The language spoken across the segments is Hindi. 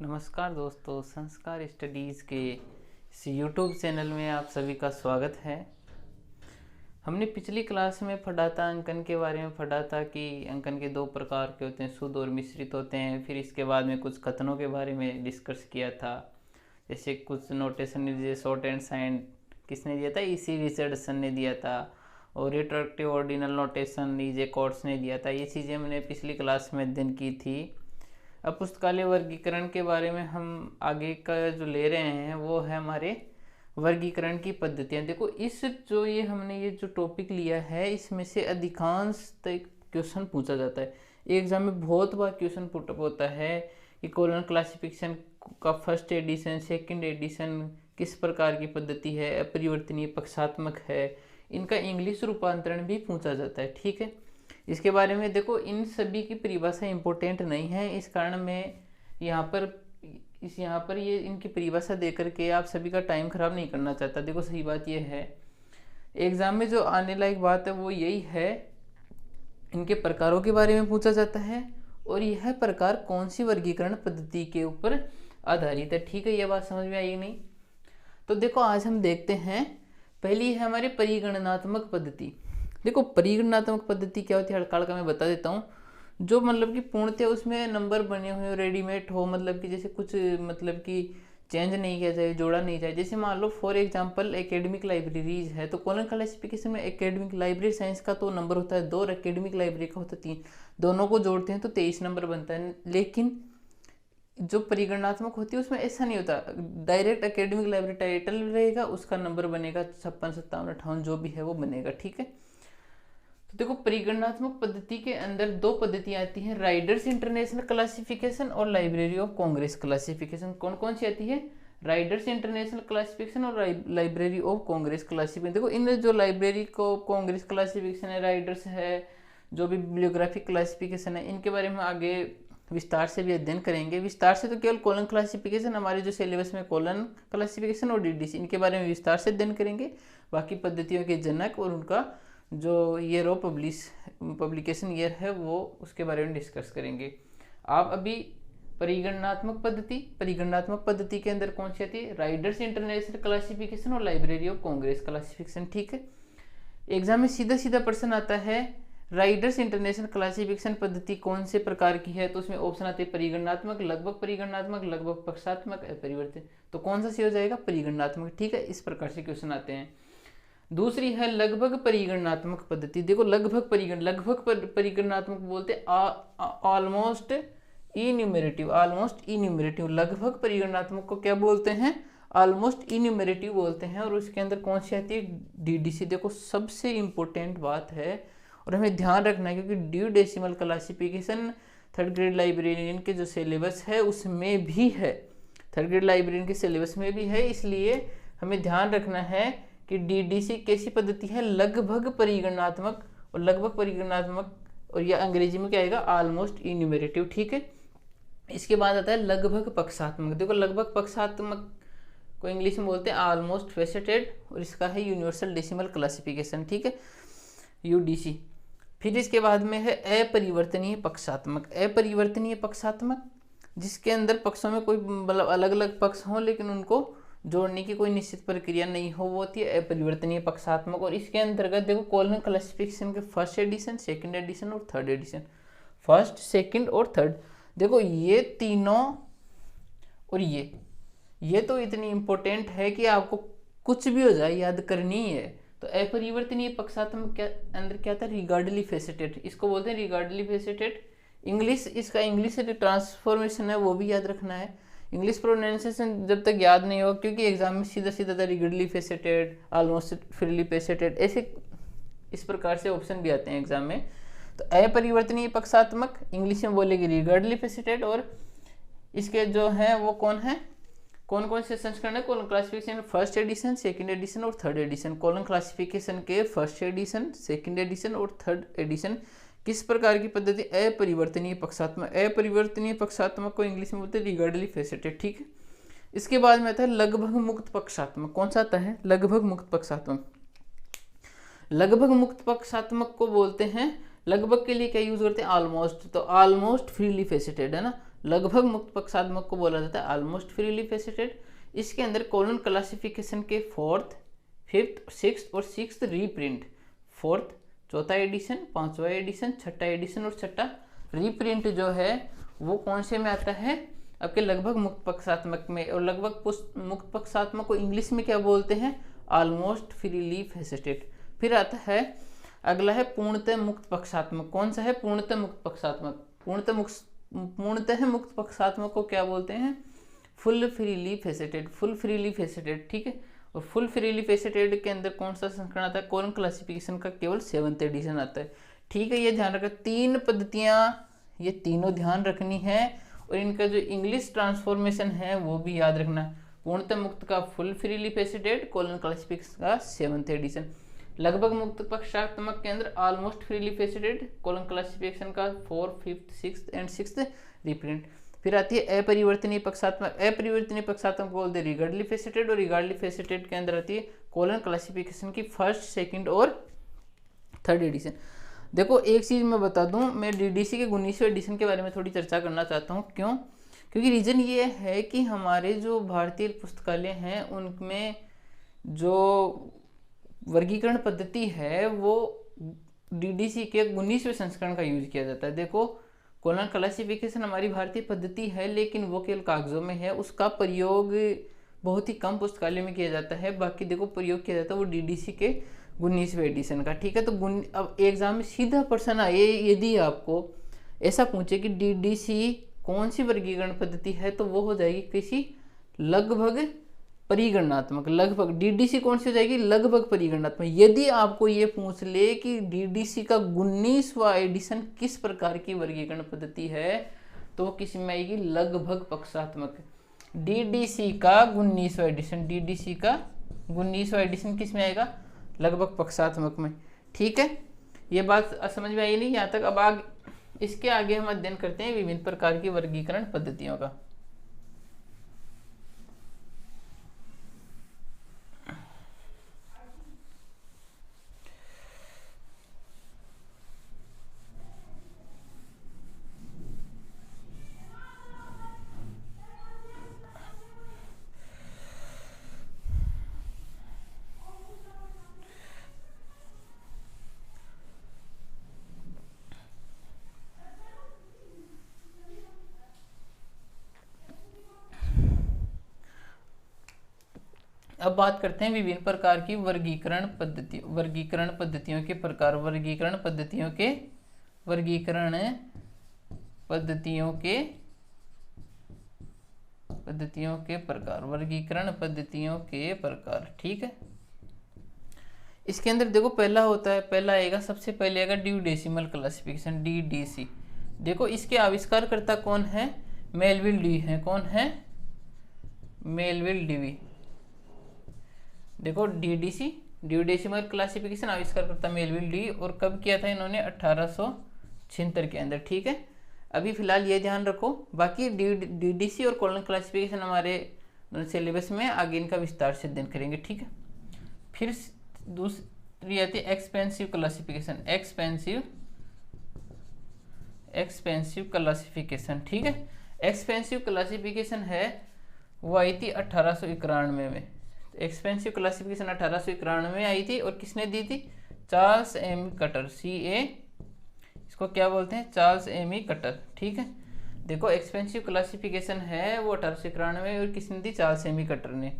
नमस्कार दोस्तों, संस्कार स्टडीज़ के इस यूट्यूब चैनल में आप सभी का स्वागत है। हमने पिछली क्लास में पढ़ा था, अंकन के बारे में पढ़ा था कि अंकन के दो प्रकार के होते हैं, शुद्ध और मिश्रित होते हैं। फिर इसके बाद में कुछ कथनों के बारे में डिस्कस किया था, जैसे कुछ नोटेशन जैसे शॉर्ट एंड साइन किसने दिया था, इसी रिचर्डसन ने दिया था, और रिट्रोएक्टिव ऑर्डिनल नोटेशन ईजे कोट्स ने दिया था। ये चीज़ें हमने पिछली क्लास में अध्ययन की थी। अब पुस्तकालय वर्गीकरण के बारे में हम आगे का जो ले रहे हैं वो है हमारे वर्गीकरण की पद्धतियाँ। देखो, इस जो ये जो टॉपिक लिया है, इसमें से अधिकांश क्वेश्चन पूछा जाता है। एग्जाम में बहुत बार क्वेश्चन पुटअप होता है कि कॉलम क्लासिफिकेशन का फर्स्ट एडिशन, सेकंड एडिशन किस प्रकार की पद्धति है, अपरिवर्तनीय, पक्षात्मक है, इनका इंग्लिश रूपांतरण भी पूछा जाता है। ठीक है, इसके बारे में देखो, इन सभी की परिभाषा इंपॉर्टेंट नहीं है, इस कारण मैं यहाँ पर ये इनकी परिभाषा दे करके आप सभी का टाइम खराब नहीं करना चाहता। देखो, सही बात ये है, एग्जाम में जो आने लायक बात है वो यही है, इनके प्रकारों के बारे में पूछा जाता है और यह प्रकार कौन सी वर्गीकरण पद्धति के ऊपर आधारित है। ठीक है, ये बात समझ में आई नहीं? तो देखो, आज हम देखते हैं, पहली है हमारी परिगणनात्मक पद्धति। देखो, परिगणनात्मक पद्धति क्या होती है हड़काल का मैं बता देता हूँ। जो मतलब कि पूर्णतः उसमें नंबर बने हुए हो, रेडीमेड हो, मतलब कि जैसे कुछ मतलब कि चेंज नहीं किया जाए, जोड़ा नहीं जाए। जैसे मान लो फॉर एग्जांपल एकेडमिक लाइब्रेरीज है, तो कॉलम क्लासिफिकेशन में एकेडमिक लाइब्रेरी साइंस का तो नंबर होता है 2 और एकेडमिक लाइब्रेरी का होता है 3, दोनों को जोड़ते हैं तो 23 नंबर बनता है। लेकिन जो परिगणनात्मक होती है उसमें ऐसा नहीं होता, डायरेक्ट एकेडमिक लाइब्रेरी टाइटल रहेगा, उसका नंबर बनेगा 56, 57, 58 जो भी है वो बनेगा। ठीक है, तो देखो, परिगणनात्मक पद्धति के अंदर दो पद्धतियां आती हैं, राइडर्स इंटरनेशनल क्लासिफिकेशन और लाइब्रेरी ऑफ कांग्रेस क्लासिफिकेशन। कौन कौन सी आती है? राइडर्स इंटरनेशनल क्लासिफिकेशन और लाइब्रेरी ऑफ कांग्रेस क्लासिफिकेशन। देखो, इन जो लाइब्रेरी को कांग्रेस क्लासिफिकेशन है, राइडर्स है, जो भी बिब्लियोग्राफिक क्लासिफिकेशन है, इनके बारे में आगे विस्तार से भी अध्ययन करेंगे। विस्तार से तो केवल कॉलम क्लासिफिकेशन, हमारे जो सिलेबस में कॉलम क्लासिफिकेशन और डीडीसी, इनके बारे में विस्तार से अध्ययन करेंगे। बाकी पद्धतियों के जनक और उनका जो ईयर ऑफ पब्लिकेशन ईयर है वो उसके बारे में डिस्कस करेंगे। आप अभी परिगणनात्मक पद्धति के अंदर कौन सी आती है? राइडर्स इंटरनेशनल क्लासिफिकेशन और लाइब्रेरी ऑफ कांग्रेस क्लासिफिकेशन। ठीक है, एग्जाम में सीधा सीधा प्रश्न आता है, राइडर्स इंटरनेशनल क्लासिफिकेशन पद्धति कौन से प्रकार की है? तो उसमें ऑप्शन आते हैं परिगणनात्मक, लगभग पक्षात्मक, अपरिवर्तित। तो कौन सा सही हो जाएगा? परिगणनात्मक। ठीक है, इस प्रकार से क्वेश्चन आते हैं। दूसरी है लगभग परिगणनात्मक पद्धति। देखो, लगभग परिगणनात्मक बोलते ऑलमोस्ट इन्यूमरेटिव। लगभग परिगणनात्मक को क्या बोलते हैं? ऑलमोस्ट इन्यूमरेटिव बोलते हैं। और उसके अंदर कौन सी आती है? डीडीसी। देखो, सबसे इंपॉर्टेंट बात है और हमें ध्यान रखना है, क्योंकि due decimal classification third grade librarian के जो सिलेबस है उसमें भी है, थर्ड ग्रेड लाइब्रेरियन के सिलेबस में भी है। इसलिए हमें ध्यान रखना है कि डीडीसी कैसी पद्धति है? लगभग परिगणनात्मक। और यह अंग्रेजी में क्या आएगा? ऑलमोस्ट इन्यूमरेटिव। ठीक है, इसके बाद आता है लगभग पक्षात्मक। देखो, लगभग पक्षात्मक को इंग्लिश में बोलते हैं ऑलमोस्ट फेसेटेड, और इसका है यूनिवर्सल डेसिमल क्लासिफिकेशन। ठीक है, यूडीसी। फिर इसके बाद में है अपरिवर्तनीय पक्षात्मक, जिसके अंदर पक्षों में कोई मतलब अलग अलग पक्ष हों लेकिन उनको जोड़ने की कोई निश्चित प्रक्रिया नहीं हो, वो होती है अपरिवर्तनीय पक्षात्मक। और इसके अंतर्गत देखो, कॉलम क्लासिफिकेशन के फर्स्ट एडिशन, सेकंड एडिशन और थर्ड एडिशन। फर्स्ट, सेकंड और थर्ड, देखो ये तीनों और ये तो इतनी इंपॉर्टेंट है कि आपको कुछ भी हो जाए याद करनी है। तो अपरिवर्तनीय पक्षात्मक के अंदर क्या था? रिगार्डली फेसेटेड, इसको बोलते हैं रिगार्डली फेसेटेड। इसका इंग्लिश से ट्रांसफॉर्मेशन है वो भी याद रखना है। इंग्लिश प्रोनाउंसिएशन जब तक याद नहीं होगा, क्योंकि एग्जाम में सीधा सीधा था रिगडली फेसेटेड, ऑलमोस्ट फ्रीली फेसेटेड, ऐसे इस प्रकार से ऑप्शन भी आते हैं एग्जाम में। तो अपरिवर्तनीय पक्षात्मक इंग्लिश में बोलेगी रिगार्डली फेसेटेड। और इसके जो है वो कौन कौन से संस्करण है? Column classification first edition, second edition और थर्ड एडिशन। कॉलम क्लासिफिकेशन के फर्स्ट एडिशन, सेकंड एडिशन और थर्ड एडिशन किस प्रकार की पद्धति? अपरिवर्तनीय पक्षात्मक को इंग्लिश में बोलते हैं रिगार्डली फेसेटेड। ठीक है, इसके बाद में आता है लगभग मुक्त पक्षात्मक। कौन सा आता है? लगभग मुक्त पक्षात्मक को बोलते हैं, लगभग के लिए क्या यूज करते हैं? ऑलमोस्ट। तो ऑलमोस्ट फ्रीली फेसेटेड है ना, लगभग मुक्त पक्षात्मक को बोला जाता है ऑलमोस्ट फ्रीली फेसेटेड। इसके अंदर कॉलन क्लासिफिकेशन के 4th, 5th, 6th और 6th रीप्रिंट, 4th चौथा एडिशन, 5वां एडिशन, 6ठा एडिशन और 6ठा रीप्रिंट जो है वो कौन से में आता है, आपके लगभग मुक्त पक्षात्मक में। और लगभग मुक्त पक्षात्मक को इंग्लिश में क्या बोलते हैं, ऑलमोस्ट फ्रीली फेसेटेड। फिर आता है अगला है पूर्णतः मुक्त पक्षात्मक। कौन सा है, पूर्णतः मुक्त पक्षात्मक। पूर्णतः मुक्त पक्षात्मक को क्या बोलते हैं, full freely faceted, full freely faceted, ठीक है। और फुल फ्रीली फेसेटेड के अंदर कौन सा संस्करण आता है, कॉलन क्लासिफिकेशन का केवल 7th एडिशन आता है, ठीक है। ये ध्यान रखना, 3 पद्धतियां ये तीनों ध्यान रखनी है और इनका जो इंग्लिश ट्रांसफॉर्मेशन है वो भी याद रखना। पूर्णतः मुक्त का full freely faceted, colon classification का 7th एडिशन। लगभग मुक्त पक्षात्मक के अंदर almost freely faceted, colon classification का 4th, 5th, 6th and 6th reprint. फिर आती है अपरिवर्तनीय पक्षात्मक। अपरिवर्तनीय पक्षात्मक बोलते हैं रिगार्डली फेसेटेड, और रिगार्डली फेसेटेड के अंदर आती है कॉलन क्लासिफिकेशन की 1st, 2nd और 3rd एडिशन। देखो एक चीज़ मैं बता दूं, मैं डीडीसी के 19वें एडिशन के बारे में थोड़ी चर्चा करना चाहता हूं। क्यों, क्योंकि रीज़न ये है कि हमारे जो भारतीय पुस्तकालय हैं उनमें जो वर्गीकरण पद्धति है वो डीडीसी के 19वें संस्करण का यूज किया जाता है। देखो कॉलन क्लासिफिकेशन हमारी भारतीय पद्धति है लेकिन वो केवल कागजों में है, उसका प्रयोग बहुत ही कम पुस्तकालय में किया जाता है। बाकी देखो प्रयोग किया जाता है वो डीडीसी के 19वें एडिशन का, ठीक है। तो अब एग्जाम में सीधा प्रश्न आए, यदि आपको ऐसा पूछे कि डीडीसी कौन सी वर्गीकरण पद्धति है, तो वो हो जाएगी किसी लगभग परिगणनात्मक। लगभग डीडीसी कौन सी हो जाएगी, लगभग परिगणनात्मक। यदि आपको ये पूछ ले कि डीडीसी का 19वां एडिशन किस प्रकार की वर्गीकरण पद्धति है, तो वो किस में आएगी, लगभग पक्षात्मक। डीडीसी का 19वां एडिशन, डीडीसी का 19वां एडिशन किस में आएगा, लगभग पक्षात्मक में, ठीक है। ये बात समझ में आई नहीं यहाँ तक। अब इसके आगे हम अध्ययन करते हैं विभिन्न प्रकार की वर्गीकरण पद्धतियों का। अब बात करते हैं विभिन्न प्रकार की वर्गीकरण पद्धतियों के प्रकार। वर्गीकरण पद्धतियों के प्रकार, ठीक है। इसके अंदर देखो पहला आएगा, सबसे पहले आएगा ड्यूडेसिमल क्लासिफिकेशन, डीडीसी। देखो इसके आविष्कारकर्ता कौन है, मेलविल डी है। कौन है, मेलविल डीवी। देखो डीडीसी ड्यूडेसिमल क्लासिफिकेशन आविष्कारकर्ता मेलविल डी, और कब किया था इन्होंने, 1876 के अंदर, ठीक है। अभी फिलहाल ये ध्यान रखो, बाकी डीडीसी और कॉलन क्लासिफिकेशन हमारे सिलेबस में आगे इनका विस्तार से अध्ययन करेंगे, ठीक है। फिर दूसरी आती है एक्सपेंसिव क्लासिफिकेशन, एक्सपेंसिव क्लासिफिकेशन, ठीक है। एक्सपेंसिव क्लासिफिकेशन है वो आई थी 1891 में। एक्सपेंसिव क्लासिफिकेशन 1891 में आई थी और किसने दी थी, चार्ल्स एमी कटर, CA, इसको क्या बोलते हैं, चार्ल्स एमी कटर, ठीक है। देखो एक्सपेंसिव क्लासिफिकेशन है वो 1891 में, और किसने दी, चार्ल्स एमी कटर ने।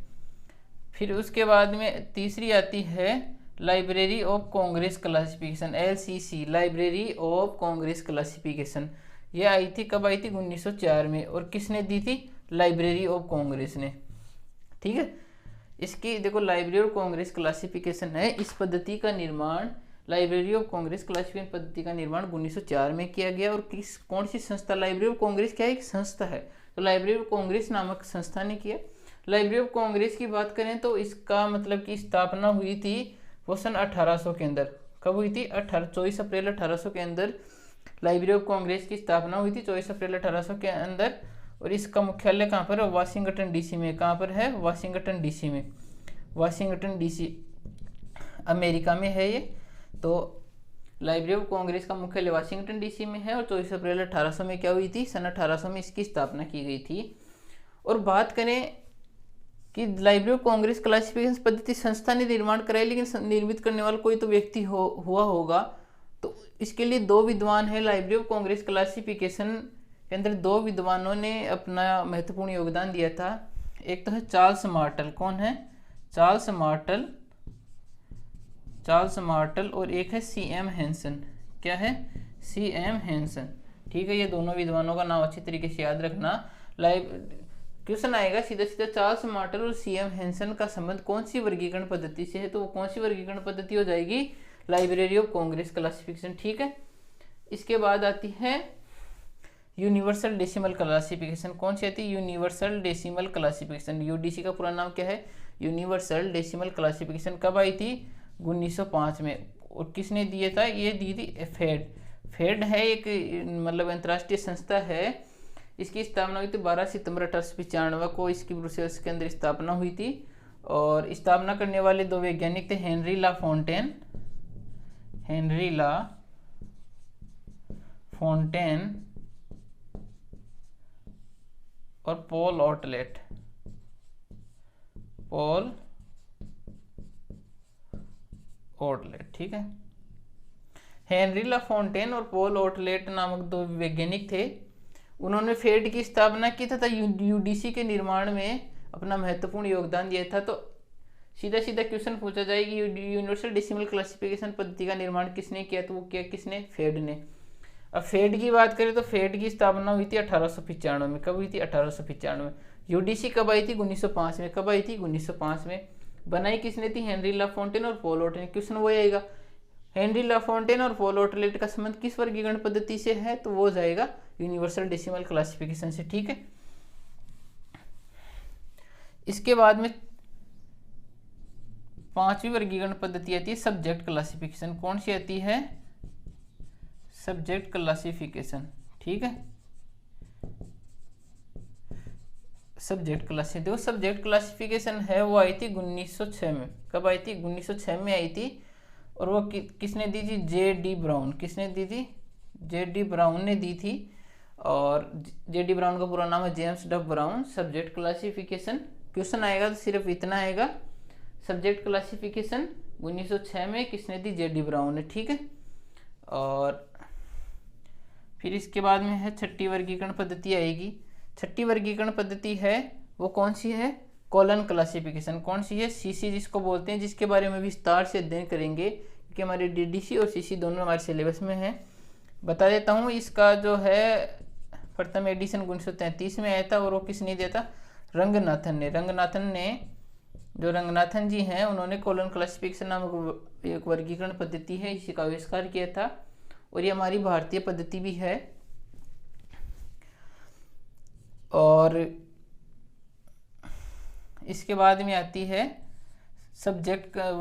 फिर उसके बाद में तीसरी आती है library of Congress classification, LCC, library of Congress classification. ये आई थी कब आई थी, 1904 में, और किसने दी थी, लाइब्रेरी ऑफ कांग्रेस ने, ठीक है। इसकी देखो लाइब्रेरी ऑफ कांग्रेस क्लासिफिकेशन है, इस पद्धति का निर्माण, लाइब्रेरी ऑफ कांग्रेस क्लासिफिकेशन पद्धति का निर्माण 1904 में किया गया। और कौन सी संस्था, लाइब्रेरी ऑफ कांग्रेस क्या है, एक संस्था है, तो लाइब्रेरी ऑफ कांग्रेस नामक संस्था ने किया। लाइब्रेरी ऑफ कांग्रेस की बात करें तो इसका मतलब की स्थापना हुई थी वो सन 1800 के अंदर। कब हुई थी, 24 अप्रैल 1800 के अंदर लाइब्रेरी ऑफ कांग्रेस की स्थापना हुई थी, 24 अप्रैल 1800 के अंदर। और इसका मुख्यालय कहाँ पर है, वाशिंगटन DC में। कहाँ पर है, वाशिंगटन DC में, वाशिंगटन DC अमेरिका में है ये। तो लाइब्रेरी ऑफ कांग्रेस का मुख्यालय वाशिंगटन डीसी में है और 24 अप्रैल 1800 में क्या हुई थी, सन 1800 में इसकी स्थापना की गई थी। और बात करें कि लाइब्रेरी ऑफ कांग्रेस क्लासिफिकेशन पद्धति संस्था ने निर्माण कराई, लेकिन निर्मित करने वाला कोई तो व्यक्ति हुआ होगा, तो इसके लिए दो विद्वान है। लाइब्रेरी ऑफ कांग्रेस क्लासिफिकेशन के अंदर दो विद्वानों ने अपना महत्वपूर्ण योगदान दिया था। एक तो है चार्ल्स मार्टल, कौन है, चार्ल्स मार्टल, और एक है सीएम हैंसन। क्या है, सीएम हैंसन। ठीक है, ये दोनों विद्वानों का नाम अच्छी तरीके से याद रखना। क्वेश्चन आएगा सीधा सीधा, चार्ल्स मार्टल और सीएम हैंसन का संबंध कौन सी वर्गीकरण पद्धति से है, तो वो कौन सी वर्गीकरण पद्धति हो जाएगी, लाइब्रेरी ऑफ कांग्रेस क्लासिफिकेशन। ठीक है, इसके बाद आती है यूनिवर्सल डेसिमल क्लासिफिकेशन। कौन सी आती है, यूनिवर्सल डेसिमल क्लासिफिकेशन। यूडीसी का पूरा नाम क्या है, यूनिवर्सल डेसिमल क्लासिफिकेशन। कब आई थी, 1905 में। और किसने दिया था, ये दी थी फेड है, एक मतलब अंतर्राष्ट्रीय संस्था है। इसकी स्थापना हुई थी 12 सितंबर 1895 को, इसकी ब्रुसेल्स के अंदर स्थापना हुई थी। और स्थापना करने वाले दो वैज्ञानिक थे, हेनरी ला फोंटेन और पॉल ऑटलेट। ठीक है, हेनरी ला फोंटेन और पॉल ऑटलेट नामक दो वैज्ञानिक थे। उन्होंने फेड की स्थापना की तथा यूडीसी के निर्माण में अपना महत्वपूर्ण योगदान दिया था। तो सीधा सीधा क्वेश्चन पूछा जाएगी, यूनिवर्सल डेसिमल क्लासिफिकेशन पद्धति का निर्माण किसने किया, तो वो किया किसने, फेड ने। अब फेड की बात करें तो फेड की स्थापना हुई थी 1895 में। कब हुई थी, 1895 में। यूडीसी कब आई थी, 1905 में। कब आई थी, 1905 में। बनाई किसने थी, हेनरी ला फोंटेन और पॉल ऑटलेट। क्वेश्चन वो आएगा, हेनरी ला फोंटेन और पॉल ऑटलेट का संबंध किस वर्गीकरण पद्धति से है, तो वो जाएगा यूनिवर्सल डेसिमल क्लासिफिकेशन से। ठीक है, इसके बाद में पांचवी वर्गीकरण पद्धति आती है सब्जेक्ट क्लासिफिकेशन। कौन सी आती है, सब्जेक्ट क्लासिफिकेशन। ठीक है, सब्जेक्ट क्लासिफिकेशन, देखो सब्जेक्ट क्लासिफिकेशन है वो आई थी 1906 में। कब आई थी, 1906 में आई थी। और वो किसने दी थी, जे.डी. ब्राउन। किसने दी थी, जे.डी. ब्राउन ने दी थी। और जे.डी. ब्राउन का पूरा नाम है जेम्स डफ ब्राउन। सब्जेक्ट क्लासिफिकेशन क्वेश्चन आएगा तो सिर्फ इतना आएगा, सब्जेक्ट क्लासिफिकेशन 1906 में किसने दी, जे.डी. ब्राउन ने। ठीक है, और फिर इसके बाद में है छठी वर्गीकरण पद्धति आएगी। छठी वर्गीकरण पद्धति है वो कौन सी है, कॉलन क्लासिफिकेशन। कौन सी है, सीसी जिसको बोलते हैं, जिसके बारे में विस्तार से अध्ययन करेंगे क्योंकि हमारे डीडीसी और सीसी दोनों हमारे सिलेबस में है। बता देता हूँ, इसका जो है प्रथम एडिशन 1933 में आया था और वो किसने दिया था, रंगनाथन ने। जो रंगनाथन जी हैं उन्होंने कॉलन क्लासिफिकेशन नामक एक वर्गीकरण पद्धति है, इसी का आविष्कार किया था। और ये हमारी भारतीय पद्धति भी है। और इसके बाद में आती है सब्जेक्ट का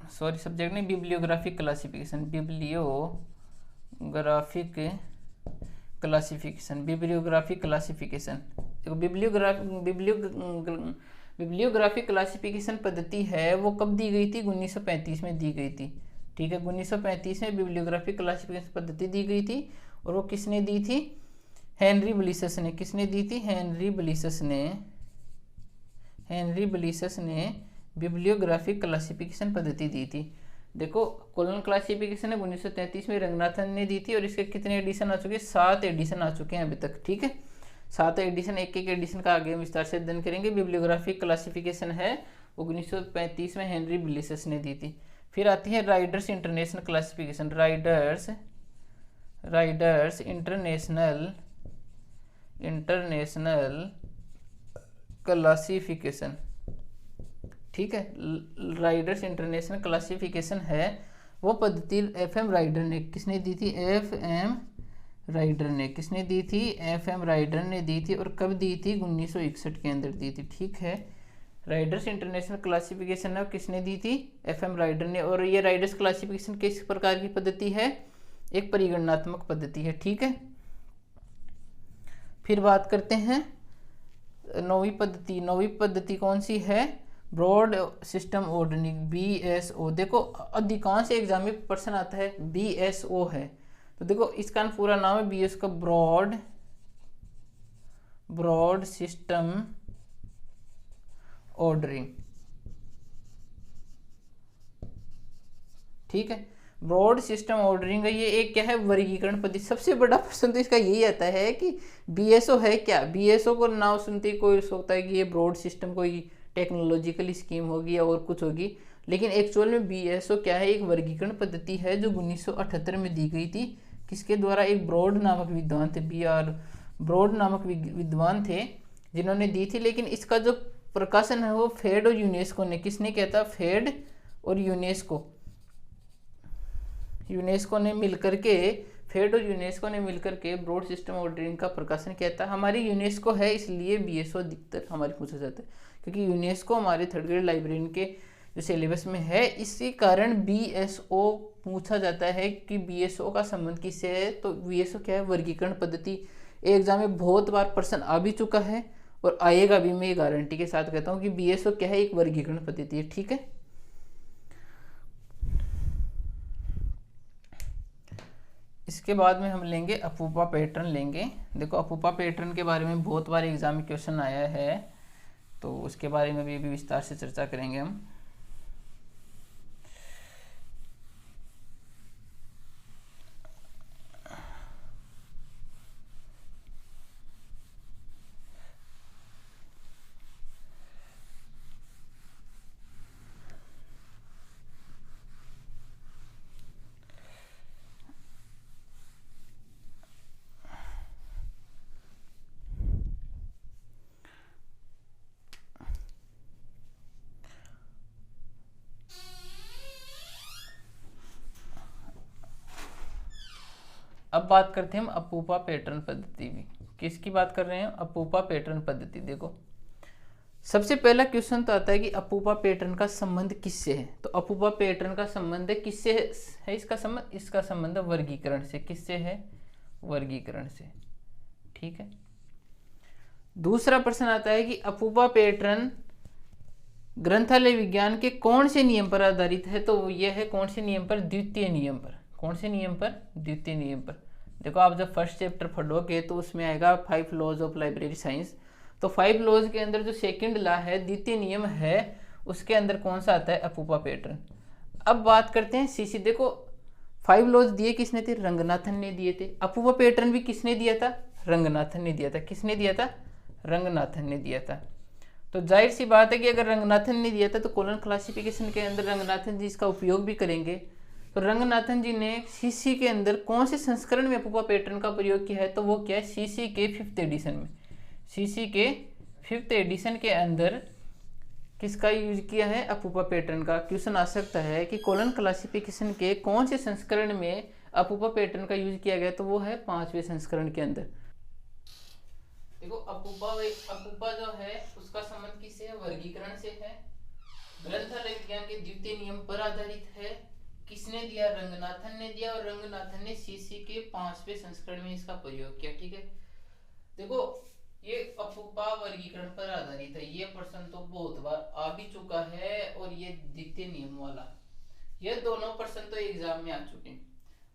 सब्जेक्ट नहीं, बिब्लियोग्राफिक क्लासिफिकेशन। देखो बिब्लियोग्राफिक क्लासिफिकेशन पद्धति है वो कब दी गई थी, 1935 में दी गई थी। ठीक है, 1935 में बिब्लियोग्राफिक क्लासिफिकेशन पद्धति दी गई थी। और वो किसने दी थी, हेनरी ब्लिसस ने। किसने दी थी, हेनरी ब्लिसस ने बिब्लियोग्राफिक क्लासिफिकेशन पद्धति दी थी। देखो कॉलन क्लासिफिकेशन है 1933 में रंगनाथन ने दी थी और इसके कितने एडिशन आ चुके हैं, 7 एडिशन आ चुके हैं अभी तक। ठीक है, 7 एडिशन, एक एडिशन का आगे हम विस्तार से अध्ययन करेंगे। बिब्लियोग्राफिक क्लासिफिकेशन है 1935 में हेनरी ब्लिसस ने दी थी। फिर आती है Riders international classification. Riders international classification. ठीक है, राइडर्स इंटरनेशनल क्लासिफिकेशन है वो पद्धति एफ.एम. राइडर ने। किसने दी थी, एफ.एम. राइडर ने। किसने दी थी, एफ.एम. राइडर ने दी थी। और कब दी थी, 1961 के अंदर दी थी। ठीक है, राइडर्स इंटरनेशनल क्लासिफिकेशन है किसने दी थी, एफ.एम. राइडर ने। और ये राइडर्स क्लासिफिकेशन किस प्रकार की पद्धति है, एक परिगणनात्मक पद्धति है। ठीक है, फिर बात करते हैं नौवीं पद्धति। नौवीं पद्धति कौन सी है, ब्रॉड सिस्टम ऑर्डरिंग BSO। देखो अधिकांश एग्जाम में प्रश्न आता है BSO है, तो देखो इसका पूरा नाम है BSO का ब्रॉड सिस्टम ऑर्डरिंग। ठीक है, ब्रॉड सिस्टम ऑर्डरिंग का ये एक क्या है, वर्गीकरण पद्धति। सबसे बड़ा प्रश्न तो इसका यही आता है कि BSO है क्या। BSO को नाम सुनते ही कोई सोचता है कि ये ब्रॉड सिस्टम कोई टेक्नोलॉजिकल स्कीम होगी या और कुछ होगी, लेकिन एक्चुअल में BSO क्या है, एक वर्गीकरण पद्धति है जो 1978 में दी गई थी। किसके द्वारा, एक ब्रॉड नामक विद्वान थे, BR ब्रॉड नामक विद्वान थे जिन्होंने दी थी। लेकिन इसका जो प्रकाशन है वो फेड और यूनेस्को ने, किसने किया था, फेड और यूनेस्को ने मिलकर के, फेड और यूनेस्को ने मिलकर के ब्रॉड सिस्टम ऑर्डरिंग का प्रकाशन किया था। हमारी यूनेस्को है इसलिए BSO अधिकतर हमारे पूछा जाता है, क्योंकि यूनेस्को हमारे थर्ड ग्रेड लाइब्रेरियन के जो सिलेबस में है, इसी कारण BSO पूछा जाता है कि BSO का संबंध किससे है। तो BSO क्या है, वर्गीकरण पद्धति। एग्जाम में बहुत बार प्रश्न आ भी चुका है और आएगा भी, मैं गारंटी के साथ कहता हूँ कि BSO क्या है, एक वर्गीकरण पद्धति है। ठीक है, इसके बाद में हम लेंगे अपूपा पैटर्न लेंगे। देखो अपूपा पैटर्न के बारे में बहुत बार एग्जाम में क्वेश्चन आया है, तो उसके बारे में भी विस्तार से चर्चा करेंगे हम। अब बात करते हैं हम अपूपा पैटर्न पद्धति में। किसकी बात कर रहे हैं, अपूपा पैटर्न पद्धति। देखो सबसे पहला क्वेश्चन तो आता है कि अपूपा पैटर्न का संबंध किससे है। तो अपूपा पैटर्न का संबंध किससे है, इसका संबंध वर्गीकरण से। किससे है, वर्गीकरण से। ठीक है, दूसरा प्रश्न आता है कि अपूपा पैटर्न ग्रंथालय विज्ञान के कौन से नियम पर आधारित है। तो यह है कौन से नियम पर, द्वितीय नियम पर। कौन से नियम पर, द्वितीय नियम पर। देखो आप जब फर्स्ट चैप्टर पढ़ोगे तो उसमें आएगा 5 लॉज ऑफ लाइब्रेरी साइंस। तो 5 लॉज के अंदर जो सेकंड लॉ है, द्वितीय नियम है, उसके अंदर कौन सा आता है, अपूपा पैटर्न। अब बात करते हैं CC। देखो 5 लॉज दिए किसने थे, रंगनाथन ने दिए थे। अपूपा पैटर्न भी किसने दिया था, रंगनाथन ने दिया था। किसने दिया था, रंगनाथन ने दिया था। तो जाहिर सी बात है कि अगर रंगनाथन ने दिया था तो कॉलन क्लासिफिकेशन के अंदर रंगनाथन जी इसका उपयोग भी करेंगे। तो रंगनाथन जी ने CC के अंदर कौन से संस्करण में अपूपा पैटर्न का प्रयोग किया है, तो वो क्या है, CC के 5th एडिशन में। CC के 5th एडिशन के अंदर किसका यूज किया है, अपूपा पैटर्न का। क्वेश्चन आ सकता है कि कॉलन क्लासिफिकेशन के कौन से संस्करण में अपूपा पैटर्न का यूज किया गया, तो वो है 5वें संस्करण के अंदर। देखो अपूपा जो है उसका संबंध किससे है, वर्गीकरण से है। ग्रंथालय विज्ञान के द्वितीय नियम पर आधारित है। किसने दिया, रंगनाथन ने दिया, और रंगनाथन ने CC के 5वें संस्करण में इसका प्रयोग किया। ठीक है, देखो ये अपूपा वर्गीकरण पर आधारित है। ये प्रश्न तो बहुत बार आ भी चुका है, और ये द्वितीय नियम वाला, ये दोनों प्रश्न तो एग्जाम में आ चुके हैं।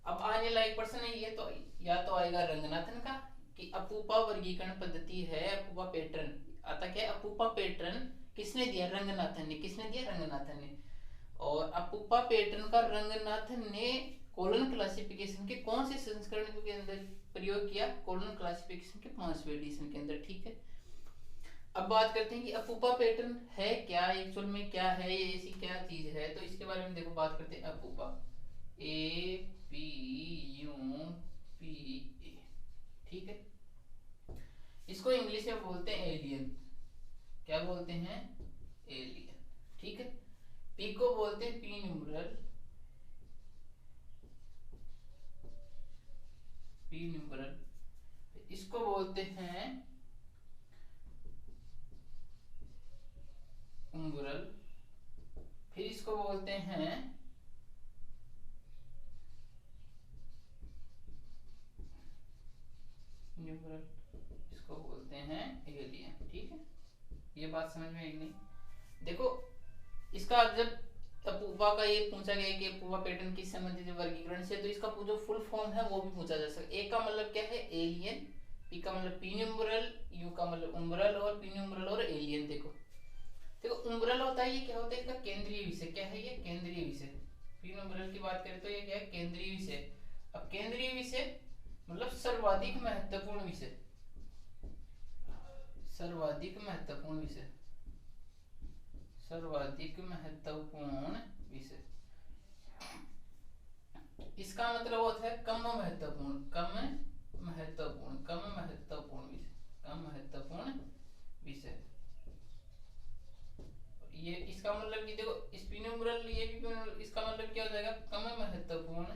अब आने लायक प्रश्न है ये, तो या तो आएगा रंगनाथन का कि अपूपा वर्गीकरण पद्धति है, अपूपा पैटर्न आता क्या है, अपूपा पैटर्न किसने दिया, रंगनाथन ने। किसने दिया, रंगनाथन ने। और अपूपा पैटर्न का रंगनाथन ने कॉलन क्लासिफिकेशन के कौन से संस्करण के अंदर प्रयोग किया, कॉलन क्लासिफिकेशन के 5वें एडिशन के अंदर। ठीक है, अब बात करते हैं कि अपूपा पैटर्न है क्या, एक्चुअल में क्या है, ये ऐसी क्या चीज है। तो इसके बारे में देखो बात करते हैं। अपूपा APUPA, ठीक है, इसको इंग्लिश में बोलते हैं एलियन। क्या बोलते हैं, एलियन। ठीक है, पी को बोलते हैं पी न्यूमरल, पी न्यूमरल। इसको बोलते हैं उम्बरल, फिर इसको बोलते हैं न्यूमरल, इसको बोलते हैं एलियन। ठीक है, ये बात समझ में आई नहीं। देखो इसका जब अपूपा का ये पूछा गया कि अपूपा पैटर्न किस संबंधित वर्गीकरण से, तो इसका जो फुल फॉर्म है वो भी पूछा जा सकता है। ए का मतलब क्या है, एलियन, पी का मतलब पीन्यूमरल, यू का मतलब उम्ब्रल, और पीन्यूमरल और एलियन। देखो देखो उम्ब्रल होता है, ये क्या होता है, इसका केंद्रीय विषय क्या है, ये केंद्रीय विषय। पीन्यूमरल की बात करें तो ये क्या है, केंद्रीय विषय। अब केंद्रीय विषय मतलब सर्वाधिक महत्वपूर्ण विषय, सर्वाधिक महत्वपूर्ण विषय, सर्वाधिक महत्वपूर्ण विषय। इसका मतलब होता है कम महत्वपूर्ण, कम महत्वपूर्ण, कम महत्वपूर्ण विषय, कम महत्वपूर्ण विषय। ये इसका मतलब कि देखो स्पिनोमरल, ये भी इसका मतलब क्या हो जाएगा, कम महत्वपूर्ण,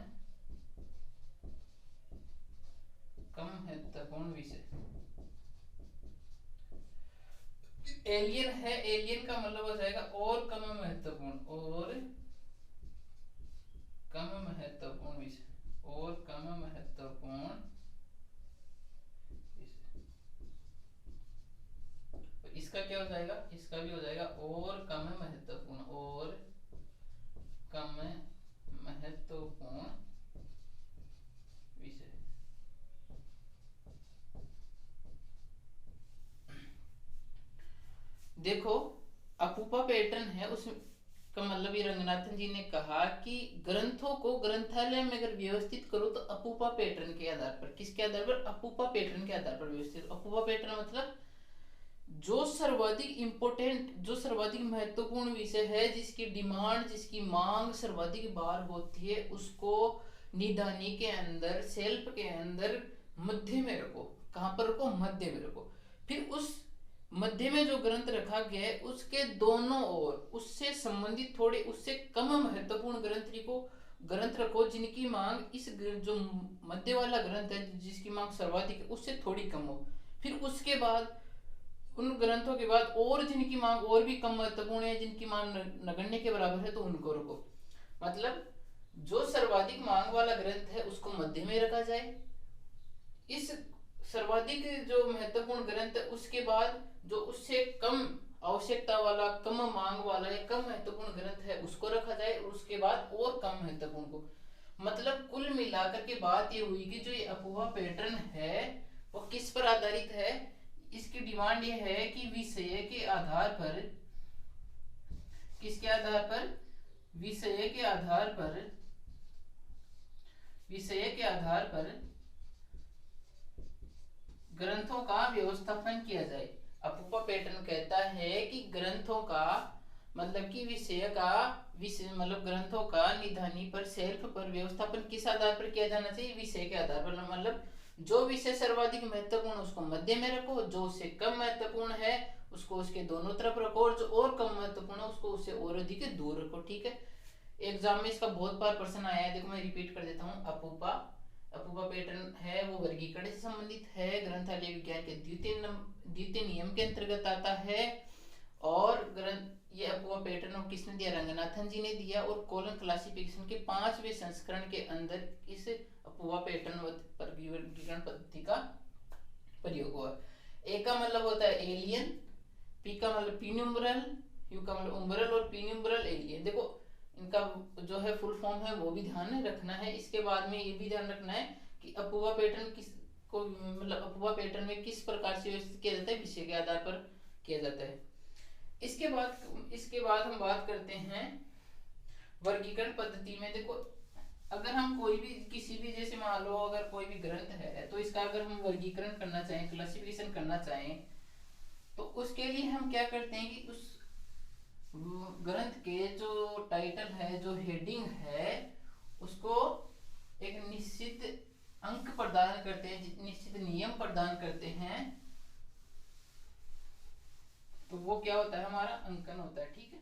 कम महत्वपूर्ण विषय। एलियन है, एलियन का मतलब हो जाएगा और कम महत्वपूर्ण, और कम महत्वपूर्ण विषय, और कम महत्वपूर्ण विषय। तो इसका क्या हो जाएगा, इसका भी हो जाएगा और कम महत्वपूर्ण, और कम महत्वपूर्ण विषय। देखो अपूपा पैटर्न है, उसमें का मतलब ये रंगनाथन जी ने कहा कि ग्रंथों को ग्रंथालय में अगर व्यवस्थित करो तो अपूपा पैटर्न के आधार पर, किसके आधार पर, अपूपा पैटर्न के आधार पर व्यवस्थित। अपूपा पैटर्न मतलब जो सर्वाधिक इंपोर्टेंट, जो सर्वाधिक महत्वपूर्ण विषय है, जिसकी डिमांड, जिसकी मांग सर्वाधिक बार होती है, उसको निदानी के अंदर, सेल्फ के अंदर मध्य में रखो। कहां पर रखो, मध्य में रखो। फिर उस मध्य में जो ग्रंथ रखा गया है उसके दोनों ओर उससे संबंधित थोड़े उससे कम महत्वपूर्ण ग्रंथ रखो जिनकी मांग इस जो मध्य वाला ग्रंथ है जिसकी मांग सर्वाधिक है उससे थोड़ी कम हो। फिर उसके बाद उन ग्रंथों के बाद और जिनकी मांग और भी कम महत्वपूर्ण है, जिनकी मांग नगण्य के बराबर है, तो उनको रखो। मतलब जो सर्वाधिक मांग वाला ग्रंथ है उसको मध्य में रखा जाए, इस सर्वाधिक जो महत्वपूर्ण ग्रंथ है उसके बाद जो उससे कम आवश्यकता वाला, कम मांग वाला या कम महत्वपूर्ण ग्रंथ है उसको रखा जाए, और उसके बाद और कम महत्वपूर्ण को। मतलब कुल मिलाकर के बात ये हुई कि जो ये अपूपा पैटर्न है वो किस पर आधारित है, इसकी डिमांड ये है कि विषय के आधार पर, किसके आधार पर, विषय के आधार पर, विषय के आधार पर ग्रंथों का व्यवस्थापन किया जाए। अपूपा पैटर्न कहता है कि ग्रंथों का मतलब कि विषय का, विषय मतलब ग्रंथों का निधानी पर, सेल्फ पर व्यवस्थापन किस आधार पर किया जाना चाहिए, विषय के आधार पर। मतलब जो विषय सर्वाधिक महत्वपूर्ण उसको मध्य में रखो, जो उससे कम महत्वपूर्ण है उसको उसके दोनों तरफ रखो, और जो और कम महत्वपूर्ण है उसको उससे और अधिक दूर रखो। ठीक है, एग्जाम में इसका बहुत बार प्रश्न आया है। देखो मैं रिपीट कर देता हूँ। अपूपा पैटर्न है वो वर्गीकरण से संबंधित है, ग्रंथालय विज्ञान के द्वितीय नियम के अंतर्गत आता है, और ग्रंथ ये अपूपा पैटर्न किसने दिया, रंगनाथन जी ने दिया, और कॉलम क्लासिफिकेशन के 5वें संस्करण के अंदर इस अपूपा पैटर्न वर्गीकरण पद्धति का प्रयोग हुआ। ए का मतलब होता है एलियन, पी का मतलब पीन्यूमरल, यू का मतलब उम्ब्रल, और पीन्यूमरल एलियन। देखो इनका जो है फुल फॉर्म है वो भी ध्यान रखना है। इसके बाद में ये भी ध्यान रखना है कि अपूपा पैटर्न किस को, मतलब अपूपा पैटर्न में किस प्रकार से व्यवस्थित किया जाता है, विषय के आधार पर किया जाता है। इसके बाद हम बात करते हैं वर्गीकरण पद्धति में। देखो अगर हम कोई भी किसी भी, जैसे मान लो अगर कोई भी ग्रंथ है तो इसका अगर हम वर्गीकरण करना चाहें, क्लासिफिकेशन करना चाहें, तो उसके लिए हम क्या करते हैं कि उस ग्रंथ के जो टाइटल है, जो हेडिंग है, उसको एक निश्चित अंक प्रदान करते हैं, निश्चित नियम प्रदान करते हैं, तो वो क्या होता है, हमारा अंकन होता है। ठीक है।